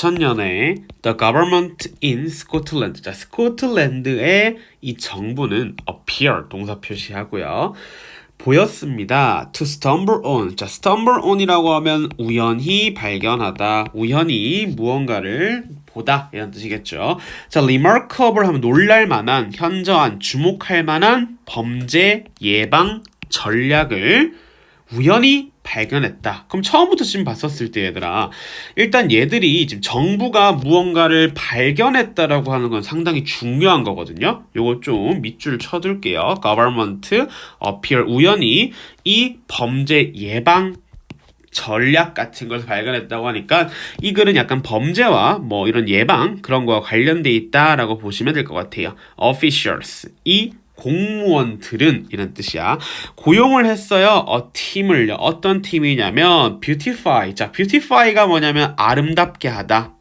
2000년에 The government in Scotland. 자, 스코틀랜드의 이 정부는 appear 동사 표시하고요. 보였습니다. To stumble on. 자, stumble on이라고 하면 우연히 발견하다. 우연히 무언가를 보다 이런 뜻이겠죠. 자, remarkable 하면 놀랄만한, 현저한, 주목할 만한 범죄 예방 전략을 우연히 발견했다. 그럼 처음부터 지금 봤었을 때 얘들아, 일단 얘들이 지금 정부가 무언가를 발견했다라고 하는 건 상당히 중요한 거거든요. 요거 좀 밑줄 쳐둘게요. government appear 우연히 이 범죄 예방 전략 같은 것을 발견했다고 하니까 이 글은 약간 범죄와 뭐 이런 예방 그런 거와 관련돼 있다라고 보시면 될 것 같아요. officials 이 공무원들은 이런 뜻이야. 고용을 했어요. 팀을요. 어떤 팀이냐면 beautify. 자, beautify가 뭐냐면 아름답게 하다.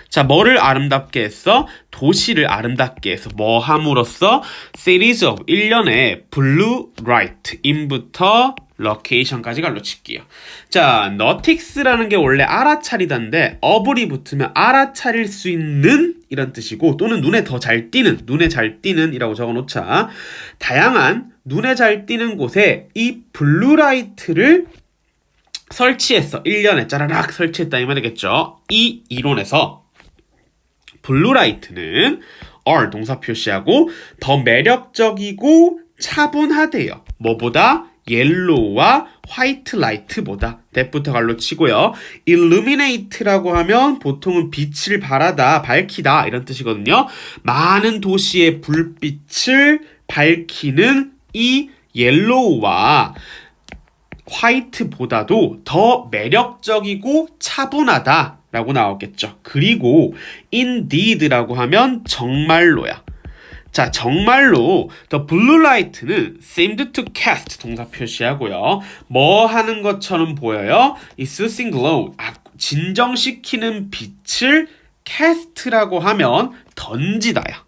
자, 뭐를 아름답게 했어? 도시를 아름답게 해서 뭐 함으로써 series of 1년에 blue light in부터 location까지 갈로 칠게요. 자, notics라는 게 원래 알아차리다인데 어블이 붙으면 알아차릴 수 있는 이런 뜻이고 또는 눈에 더 잘 띄는, 눈에 잘 띄는 이라고 적어놓자. 다양한 눈에 잘 띄는 곳에 이 블루라이트를 설치했어. 1년에 짜라락 설치했다 이 말이겠죠. 이 이론에서 블루라이트는 or 동사 표시하고 더 매력적이고 차분하대요. 뭐보다? 옐로우와 화이트 라이트보다. that부터 갈로 치고요. illuminate라고 하면 보통은 빛을 발하다, 밝히다 이런 뜻이거든요. 많은 도시의 불빛을 밝히는 이 옐로우와 화이트보다도 더 매력적이고 차분하다 라고 나오겠죠. 그리고 indeed라고 하면 정말로야. 자, 정말로 the blue light는 seemed to cast 동사 표시하고요. 뭐 하는 것처럼 보여요? 이 soothing glow 진정시키는 빛을 cast라고 하면 던지다야.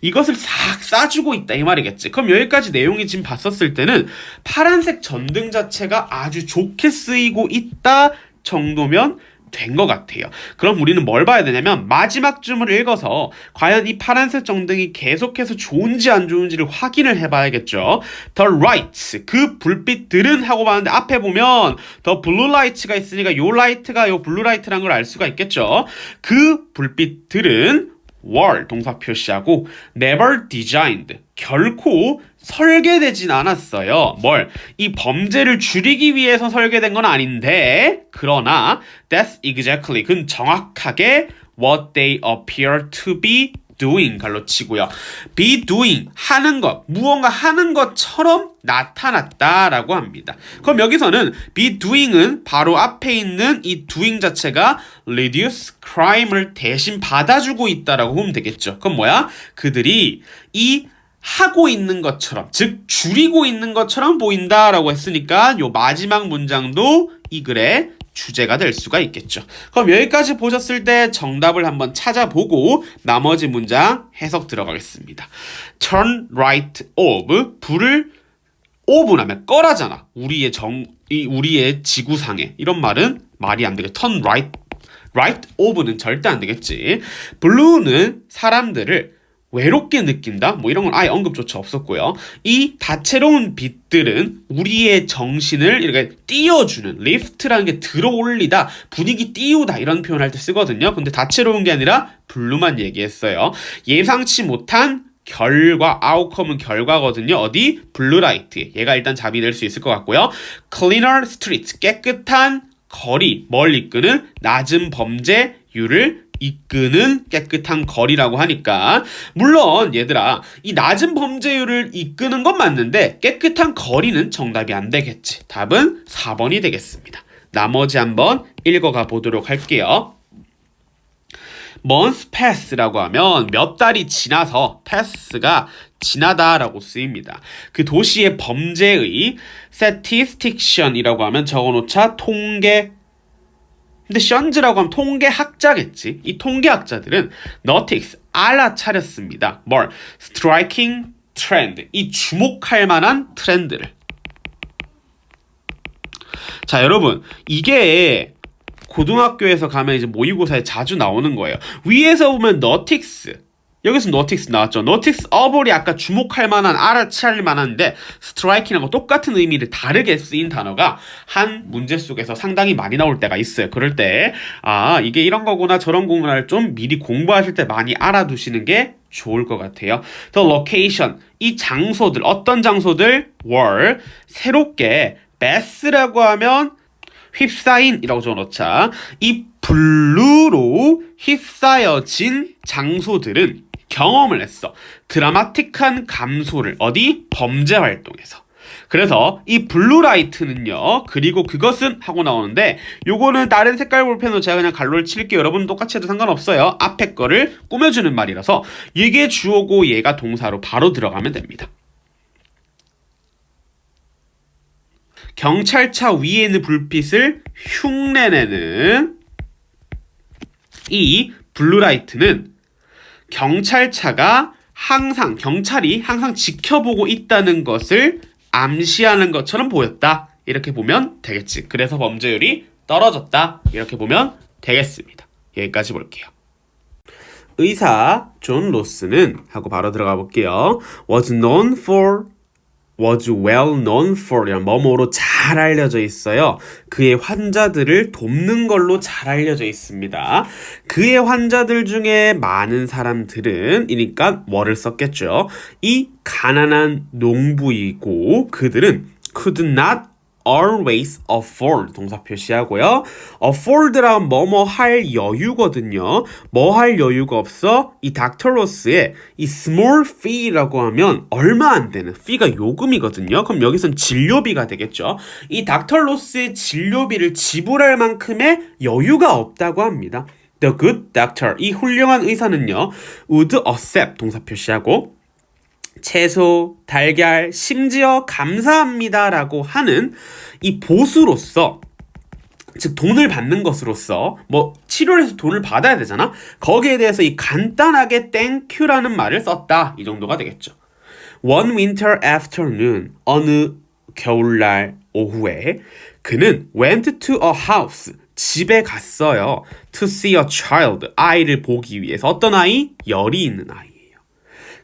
이것을 싹 싸주고 있다 이 말이겠지. 그럼 여기까지 내용이 지금 봤었을 때는 파란색 전등 자체가 아주 좋게 쓰이고 있다 정도면 된 것 같아요. 그럼 우리는 뭘 봐야 되냐면 마지막 쯤을 읽어서 과연 이 파란색 전등이 계속해서 좋은지 안 좋은지를 확인을 해봐야겠죠. The lights 그 불빛들은 하고 봤는데 앞에 보면 the blue lights가 있으니까 요 라이트가 요 블루 라이트라는 걸 알 수가 있겠죠. 그 불빛들은 were 동사 표시하고 never designed 결코 설계되진 않았어요. 뭘? 이 범죄를 줄이기 위해서 설계된 건 아닌데 그러나 that's exactly 그건 정확하게 what they appear to be doing 갈로 치고요. be doing 하는 것 무언가 하는 것처럼 나타났다라고 합니다. 그럼 여기서는 be doing은 바로 앞에 있는 이 doing 자체가 reduce crime을 대신 받아주고 있다라고 보면 되겠죠. 그럼 뭐야? 그들이 이 하고 있는 것처럼 즉 줄이고 있는 것처럼 보인다라고 했으니까 요 마지막 문장도 이 글의 주제가 될 수가 있겠죠. 그럼 여기까지 보셨을 때 정답을 한번 찾아보고 나머지 문장 해석 들어가겠습니다. Turn right off 불을 off는 하면 꺼라잖아. 우리의 지구상에 이런 말은 말이 안 되겠죠. Turn right off는 절대 안 되겠지. Blue는 사람들을 외롭게 느낀다? 뭐 이런 건 아예 언급조차 없었고요. 이 다채로운 빛들은 우리의 정신을 이렇게 띄워주는 lift라는 게 들어올리다, 분위기 띄우다 이런 표현할 때 쓰거든요. 근데 다채로운 게 아니라 블루만 얘기했어요. 예상치 못한 결과, 아웃컴은 결과거든요. 어디? 블루라이트. 얘가 일단 답이 될 수 있을 것 같고요. cleaner streets, 깨끗한 거리, 뭘 이끄는? 낮은 범죄율을 이끄는 깨끗한 거리라고 하니까 물론 얘들아 이 낮은 범죄율을 이끄는 건 맞는데 깨끗한 거리는 정답이 안 되겠지. 답은 4번이 되겠습니다. 나머지 한번 읽어가 보도록 할게요. months pass라고 하면 몇 달이 지나서 pass가 지나다라고 쓰입니다. 그 도시의 범죄의 statistician이라고 하면 적어놓자 통계 근데 션즈라고 하면 통계학자겠지. 이 통계학자들은 notice 알아차렸습니다. 뭘? striking trend 이 주목할 만한 트렌드를 자, 여러분, 이게 고등학교에서 가면 이제 모의고사에 자주 나오는 거예요. 위에서 보면 너틱스, 여기서 너틱스 나왔죠. 너틱스 어볼이 아까 주목할 만한, 알아채할 만한데 스트라이킹하고 똑같은 의미를 다르게 쓰인 단어가 한 문제 속에서 상당히 많이 나올 때가 있어요. 그럴 때 이게 이런 거구나 저런 거구나를 좀 미리 공부하실 때 많이 알아두시는 게 좋을 것 같아요. The location, 이 장소들, 어떤 장소들? were, 새롭게 best라고 하면 휩싸인이라고 적어놓자. 이 블루로 휩싸여진 장소들은 경험을 했어. 드라마틱한 감소를 어디? 범죄 활동에서. 그래서 이 블루라이트는요, 그리고 그것은 하고 나오는데 요거는 다른 색깔 볼펜으로 제가 그냥 갈로를 칠게요. 여러분 똑같이 해도 상관없어요. 앞에 거를 꾸며주는 말이라서 이게 주어고 얘가 동사로 바로 들어가면 됩니다. 경찰차 위에 있는 불빛을 흉내내는 이 블루라이트는 경찰이 항상 지켜보고 있다는 것을 암시하는 것처럼 보였다. 이렇게 보면 되겠지. 그래서 범죄율이 떨어졌다. 이렇게 보면 되겠습니다. 여기까지 볼게요. 의사 존 로스는 하고 바로 들어가 볼게요. was well known for 뭐뭐로 잘 알려져 있어요. 그의 환자들을 돕는 걸로 잘 알려져 있습니다. 그의 환자들 중에 많은 사람들은 이니까 뭐를 썼겠죠. 이 가난한 농부이고 그들은 could not always afford 동사 표시하고요. afford라면 뭐뭐 할 여유거든요. 뭐 할 여유가 없어? 이 닥터 로스의 이 small fee라고 하면 얼마 안 되는 fee가 요금이거든요. 그럼 여기선 진료비가 되겠죠. 이 닥터 로스의 진료비를 지불할 만큼의 여유가 없다고 합니다. The good doctor, 이 훌륭한 의사는요, would accept 동사 표시하고 채소, 달걀, 심지어 감사합니다라고 하는 이 보수로서, 즉 돈을 받는 것으로서, 뭐 치료를 해서 돈을 받아야 되잖아. 거기에 대해서 이 간단하게 땡큐라는 말을 썼다. 이 정도가 되겠죠. One winter afternoon, 어느 겨울날 오후에 그는 went to a house, 집에 갔어요. To see a child, 아이를 보기 위해서. 어떤 아이? 열이 있는 아이.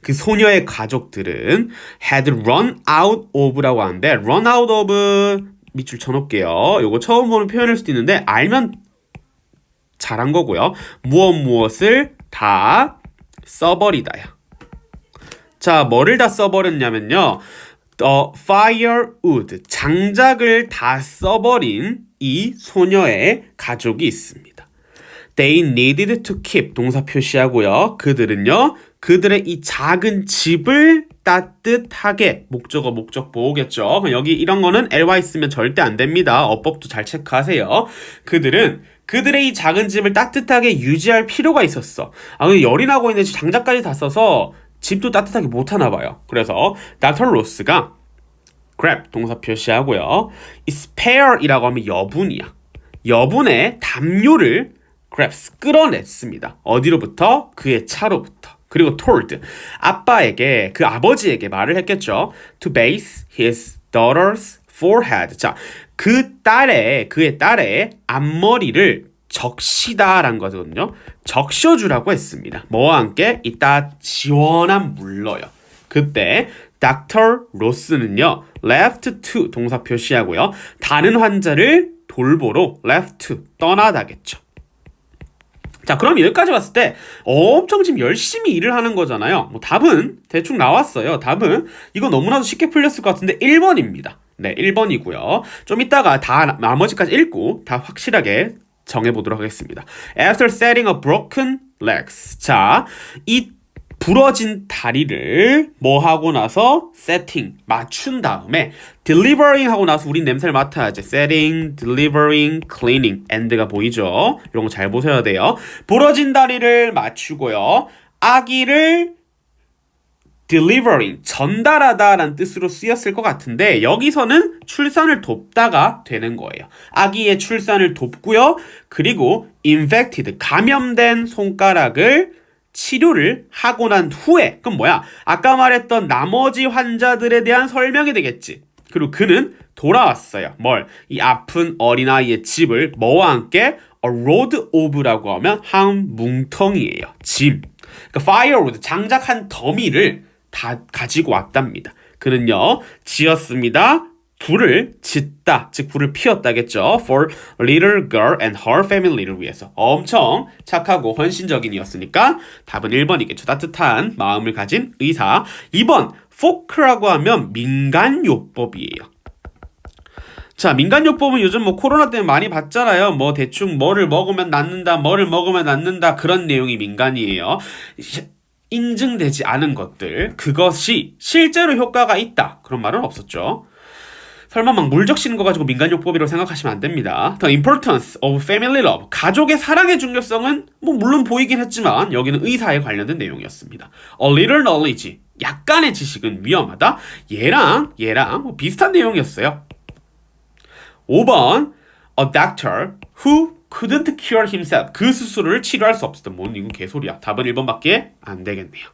그 소녀의 가족들은 had run out of라고 하는데 run out of 밑줄 쳐놓을게요. 요거 처음 보는 표현일 수도 있는데 알면 잘한 거고요. 무엇을 다 써버리다야. 자, 뭐를 다 써버렸냐면요. firewood, 장작을 다 써버린 이 소녀의 가족이 있습니다. They needed to keep 동사 표시하고요. 그들은요. 그들의 이 작은 집을 따뜻하게 목적어 목적 보호겠죠. 여기 이런 거는 ly 쓰면 절대 안 됩니다. 어법도 잘 체크하세요. 그들은 그들의 이 작은 집을 따뜻하게 유지할 필요가 있었어. 근데 열이 나고 있는데 장작까지 다 써서 집도 따뜻하게 못 하나 봐요. 그래서 닥터 로스가 grab 동사 표시하고요. 이 spare이라고 하면 여분이야. 여분의 담요를 grabs 끌어냈습니다. 어디로부터? 그의 차로부터. 그리고 told, 아빠에게, 그 아버지에게 말을 했겠죠. To base his daughter's forehead. 자, 그의 딸의 앞머리를 적시다라는 거거든요. 적셔주라고 했습니다. 뭐와 함께? 이따 시원한 물로요. 그때 닥터 로스는요, left to 동사 표시하고요. 다른 환자를 돌보러 left to 떠나다겠죠. 자, 그럼 여기까지 봤을 때 엄청 지금 열심히 일을 하는 거잖아요. 뭐 답은 대충 나왔어요. 답은 이거 너무나도 쉽게 풀렸을 것 같은데 1번입니다. 네, 1번이고요. 좀 이따가 다 나머지까지 읽고 다 확실하게 정해보도록 하겠습니다. After setting a broken legs. 자, 이 부러진 다리를 뭐 하고 나서 setting, 맞춘 다음에 delivering 하고 나서 우린 냄새를 맡아야지. setting, delivering, cleaning, end가 보이죠? 이런 거 잘 보셔야 돼요. 부러진 다리를 맞추고요. 아기를 delivering, 전달하다라는 뜻으로 쓰였을 것 같은데 여기서는 출산을 돕다가 되는 거예요. 아기의 출산을 돕고요. 그리고 infected, 감염된 손가락을 치료를 하고 난 후에, 그럼 뭐야? 아까 말했던 나머지 환자들에 대한 설명이 되겠지. 그리고 그는 돌아왔어요. 뭘? 이 아픈 어린아이의 집을 뭐와 함께? A load of라고 하면 한 뭉텅이에요. 짐. 그러니까 firewood, 장작 한 더미를 다 가지고 왔답니다. 그는요, 지었습니다. 불을 짓다, 즉 불을 피웠다겠죠. For little girl and her family를 위해서. 엄청 착하고 헌신적인이었으니까 답은 1번이겠죠. 따뜻한 마음을 가진 의사. 2번, folk라고 하면 민간요법이에요. 자, 민간요법은 요즘 뭐 코로나 때문에 많이 봤잖아요. 뭐 대충 뭐를 먹으면 낫는다, 뭐를 먹으면 낫는다, 그런 내용이 민간이에요. 인증되지 않은 것들, 그것이 실제로 효과가 있다, 그런 말은 없었죠. 설마 막 물 적시는 거 가지고 민간요법이라고 생각하시면 안 됩니다. The importance of family love, 가족의 사랑의 중요성은 뭐 물론 보이긴 했지만 여기는 의사에 관련된 내용이었습니다. A little knowledge, 약간의 지식은 위험하다. 얘랑 뭐 비슷한 내용이었어요. 5번, a doctor who couldn't cure himself, 그 스스로를 치료할 수 없었던. 뭔 이건 개소리야. 답은 1번밖에 안 되겠네요.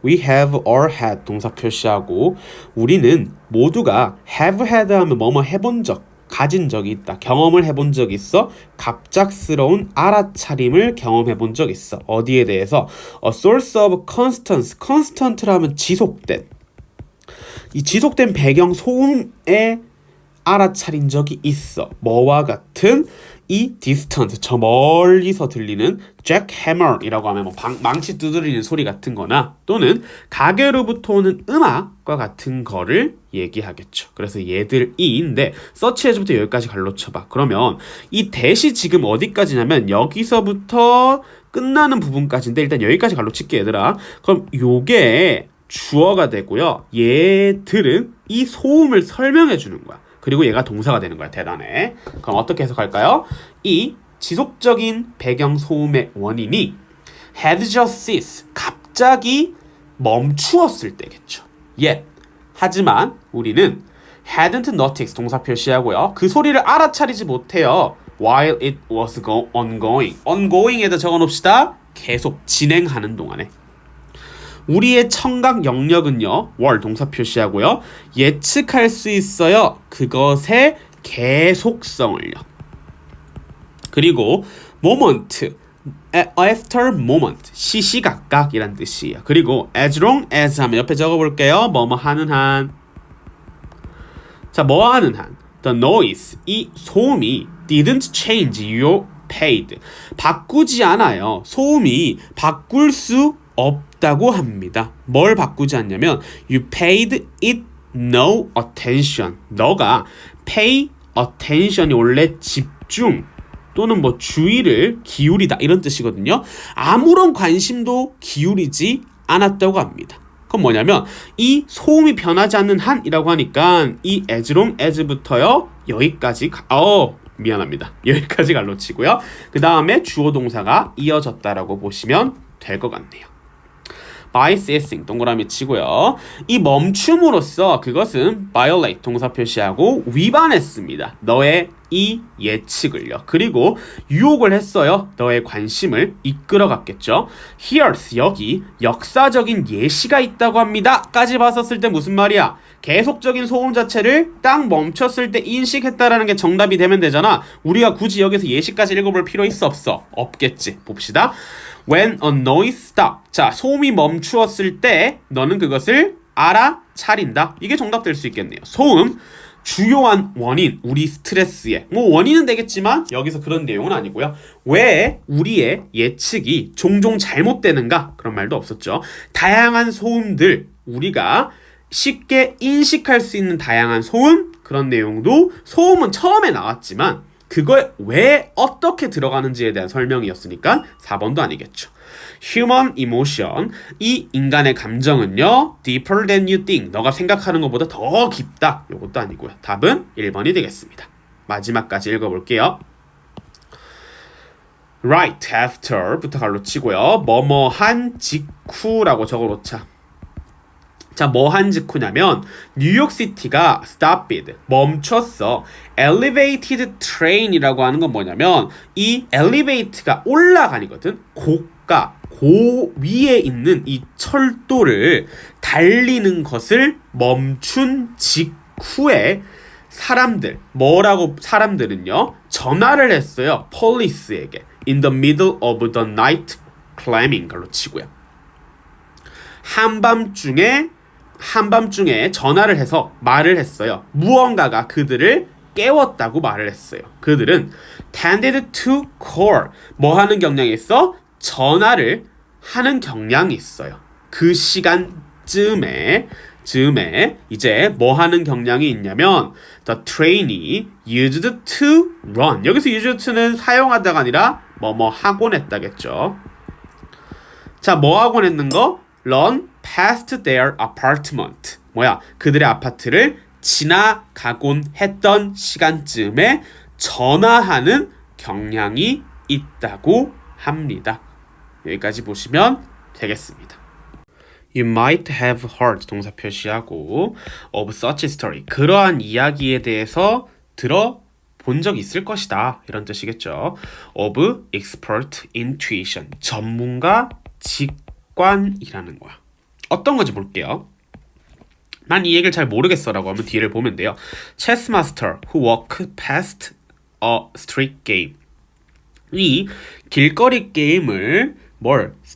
We have or had 동사 표시하고 우리는 모두가 have had 하면 뭐뭐 해본 적, 가진 적이 있다, 경험을 해본 적이 있어, 갑작스러운 알아차림을 경험해 본 적 있어. 어디에 대해서? A source of constance, constant라면 지속된, 이 지속된 배경 소음에 알아차린 적이 있어. 뭐와 같은? 이 distant, 저 멀리서 들리는 jackhammer이라고 하면 뭐 망치 두드리는 소리 같은 거나 또는 가게로부터 오는 음악과 같은 거를 얘기하겠죠. 그래서 얘들이인데 서치해즈부터 여기까지 갈로 쳐봐. 그러면 이 대시 지금 어디까지냐면 여기서부터 끝나는 부분까지인데 일단 여기까지 갈로 칠게 얘들아. 그럼 요게 주어가 되고요. 얘들은 이 소음을 설명해 주는 거야. 그리고 얘가 동사가 되는 거야. 대단해. 그럼 어떻게 해석할까요? 이 지속적인 배경 소음의 원인이 had just ceased, 갑자기 멈추었을 때겠죠. Yet, 하지만 우리는 hadn't noticed, 동사 표시하고요. 그 소리를 알아차리지 못해요. While it was ongoing. ongoing에다 적어놓읍시다. 계속 진행하는 동안에. 우리의 청각 영역은요, 월 동사 표시하고요, 예측할 수 있어요. 그것의 계속성을요. 그리고 moment, after moment, 시시각각이란 뜻이에요. 그리고 as long as 하면 옆에 적어볼게요. 뭐뭐 하는 한. 자, 뭐 하는 한. The noise, 이 소음이 didn't change your paid. 바꾸지 않아요. 소음이 바꿀 수 없다고 합니다. 뭘 바꾸지 않냐면 you paid it no attention. 너가 pay attention이 원래 집중 또는 뭐 주의를 기울이다 이런 뜻이거든요. 아무런 관심도 기울이지 않았다고 합니다. 그건 뭐냐면 이 소음이 변하지 않는 한이라고 하니까 이 as long as부터요 여기까지 미안합니다. 여기까지 갈로 치고요. 그 다음에 주어 동사가 이어졌다라고 보시면 될 것 같네요. by ceasing 동그라미 치고요. 이 멈춤으로써 그것은 violate 동사 표시하고 위반했습니다. 너의 이 예측을요. 그리고 유혹을 했어요. 너의 관심을 이끌어갔겠죠. Here's, 여기 역사적인 예시가 있다고 합니다. 까지 봤었을 때 무슨 말이야? 계속적인 소음 자체를 딱 멈췄을 때 인식했다라는 게 정답이 되면 되잖아. 우리가 굳이 여기서 예시까지 읽어볼 필요 있어 없어? 없겠지. 봅시다. When a noise stops. 자, 소음이 멈추었을 때 너는 그것을 알아차린다. 이게 정답 될 수 있겠네요. 소음, 주요한 원인, 우리 스트레스의 뭐 원인은 되겠지만 여기서 그런 내용은 아니고요. 왜 우리의 예측이 종종 잘못되는가? 그런 말도 없었죠. 다양한 소음들, 우리가 쉽게 인식할 수 있는 다양한 소음, 그런 내용도 소음은 처음에 나왔지만 그거에 왜 어떻게 들어가는지에 대한 설명이었으니까 4번도 아니겠죠. Human emotion, 이 인간의 감정은요 deeper than you think, 너가 생각하는 것보다 더 깊다. 이것도 아니고요. 답은 1번이 되겠습니다. 마지막까지 읽어볼게요. Right after부터 갈로 치고요. 뭐뭐한 직후라고 적어놓자. 자, 뭐한 직후냐면 뉴욕시티가 stopped, 멈췄어. elevated train이라고 하는 건 뭐냐면 이 elevate가 올라가니거든. 고가, 위에 있는 이 철도를 달리는 것을 멈춘 직후에 사람들은요 전화를 했어요. police에게 in the middle of the night claiming 걸로 치고요. 한밤중에 전화를 해서 말을 했어요. 무언가가 그들을 깨웠다고 말을 했어요. 그들은 tended to call 뭐 하는 경향이 있어? 전화를 하는 경향이 있어요. 그 시간쯤에 이제 뭐 하는 경향이 있냐면 the trainee used to run 여기서 used to는 사용하다가 아니라 뭐뭐 하곤 했다겠죠. 자, 뭐 하곤 했는 거? run past their apartment 뭐야? 그들의 아파트를 지나가곤 했던 시간쯤에 전화하는 경향이 있다고 합니다. 여기까지 보시면 되겠습니다. You might have heard 동사 표시하고 of such a story 그러한 이야기에 대해서 들어본 적 있을 것이다 이런 뜻이겠죠. of expert intuition 전문가 직관이라는 거야. 어떤 건지 볼게요. 난 이 얘기를 잘 모르겠어 라고 하면 뒤를 보면 돼요. Chess master who walked past a street game 이 길거리 게임을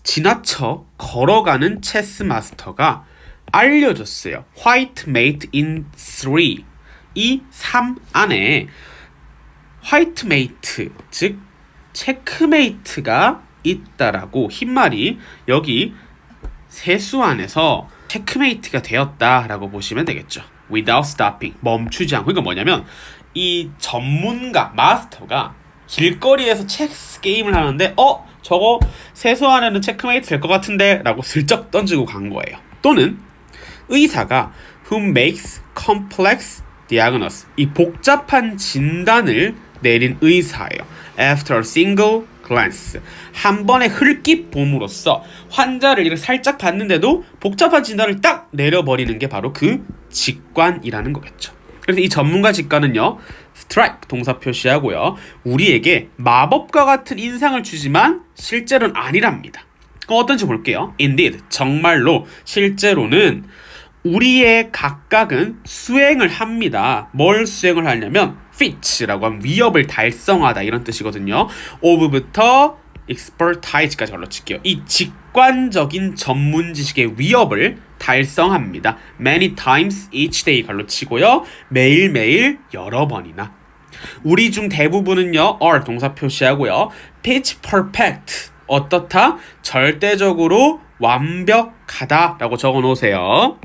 지나쳐 걸어가는 체스 마스터가 알려줬어요. White mate in 3 이 3 안에 화이트 메이트 즉 체크메이트가 있다라고 흰말이 여기 세수 안에서 체크메이트가 되었다라고 보시면 되겠죠. Without stopping 멈추지 않고 이건 뭐냐면 이 전문가 마스터가 길거리에서 체스 게임을 하는데 저거 세수 안에는 체크메이트 될 것 같은데 라고 슬쩍 던지고 간 거예요. 또는 의사가 who makes complex diagnosis 이 복잡한 진단을 내린 의사예요. After a single glance 한 번의 흘낏 봄으로써 환자를 이렇게 살짝 봤는데도 복잡한 진단을 딱 내려버리는 게 바로 그 직관이라는 거겠죠. 그래서 이 전문가 직관은요 strike 동사 표시하고요 우리에게 마법과 같은 인상을 주지만 실제로는 아니랍니다. 그럼 어떤지 볼게요. Indeed 정말로 실제로는 우리의 각각은 수행을 합니다. 뭘 수행을 하냐면 fit라고 하면 위협을 달성하다 이런 뜻이거든요. of부터 expertise까지 걸러칠게요. 이 직관적인 전문 지식의 위협을 달성합니다. many times each day 걸러치고요. 매일매일 여러 번이나. 우리 중 대부분은요. are 동사 표시하고요. pitch perfect 어떻다? 절대적으로 완벽하다 라고 적어 놓으세요.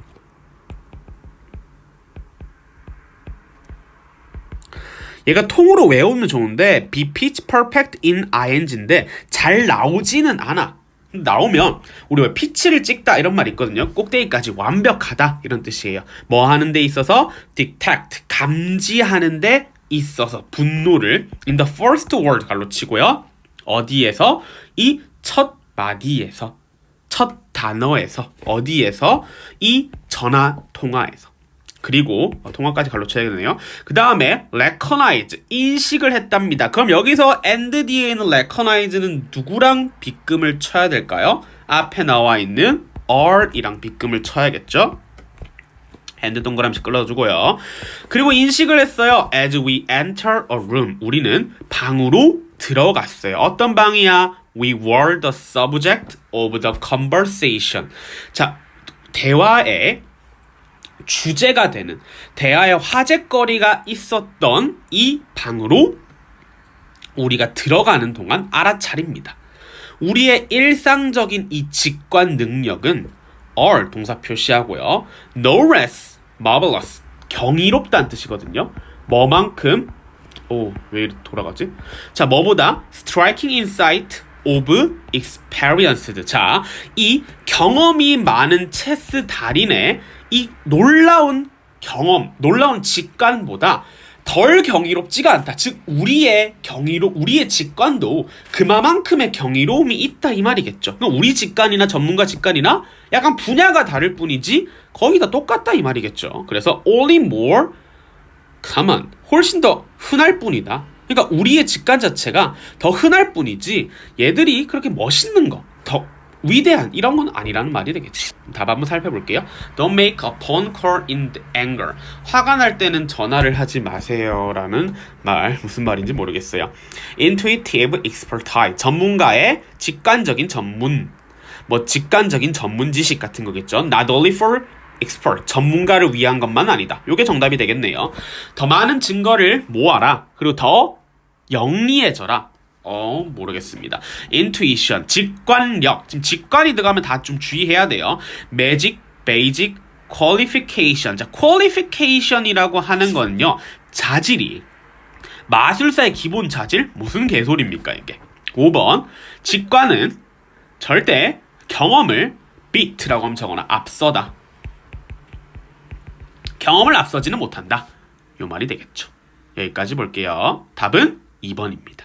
얘가 통으로 외우면 좋은데 be pitch perfect in ing인데 잘 나오지는 않아. 나오면 우리 왜 피치를 찍다 이런 말 있거든요. 꼭대기까지 완벽하다 이런 뜻이에요. 뭐 하는 데 있어서 detect 감지하는 데 있어서 분노를 in the first word 갈로 치고요. 어디에서? 이 첫 마디에서 첫 단어에서 어디에서? 이 전화 통화에서 그리고 통화까지 갈로 쳐야겠네요. 그 다음에 recognize 인식을 했답니다. 그럼 여기서 and 뒤에 있는 recognize는 누구랑 빗금을 쳐야 될까요? 앞에 나와 있는 are이랑 빗금을 쳐야겠죠. and 동그라미씩 끌어주고요. 그리고 인식을 했어요. as we enter a room 우리는 방으로 들어갔어요. 어떤 방이야? We were the subject of the conversation. 자, 대화의 주제가 되는 대화의 화제거리가 있었던 이 방으로 우리가 들어가는 동안 알아차립니다. 우리의 일상적인 이 직관 능력은 are 동사 표시하고요. no less marvelous 경이롭다는 뜻이거든요. 뭐만큼 왜 이렇게 돌아가지? 자, 뭐보다 striking insight of experienced. 자, 이 경험이 많은 체스 달인의 이 놀라운 경험, 놀라운 직관보다 덜 경이롭지가 않다. 즉 우리의 직관도 그만큼의 경이로움이 있다 이 말이겠죠. 우리 직관이나 전문가 직관이나 약간 분야가 다를 뿐이지 거의 다 똑같다 이 말이겠죠. 그래서 only more common, 훨씬 더 흔할 뿐이다. 그러니까 우리의 직관 자체가 더 흔할 뿐이지 얘들이 그렇게 멋있는 거, 더 위대한 이런 건 아니라는 말이 되겠지. 답 한번 살펴볼게요. Don't make a phone call in anger. 화가 날 때는 전화를 하지 마세요라는 말 무슨 말인지 모르겠어요. Intuitive expertise. 전문가의 직관적인 전문. 뭐 직관적인 전문 지식 같은 거겠죠. Not only for expert. 전문가를 위한 것만 아니다. 요게 정답이 되겠네요. 더 많은 증거를 모아라. 그리고 더 영리해져라. 모르겠습니다. Intuition, 직관력. 지금 직관이 들어가면 다 좀 주의해야 돼요. Magic, basic, qualification. 자, qualification이라고 하는 건요, 자질이. 마술사의 기본 자질? 무슨 개소리입니까, 이게? 5번. 직관은 절대 경험을 beat라고 하면 적어놔. 앞서다. 경험을 앞서지는 못한다. 요 말이 되겠죠. 여기까지 볼게요. 답은 2번입니다.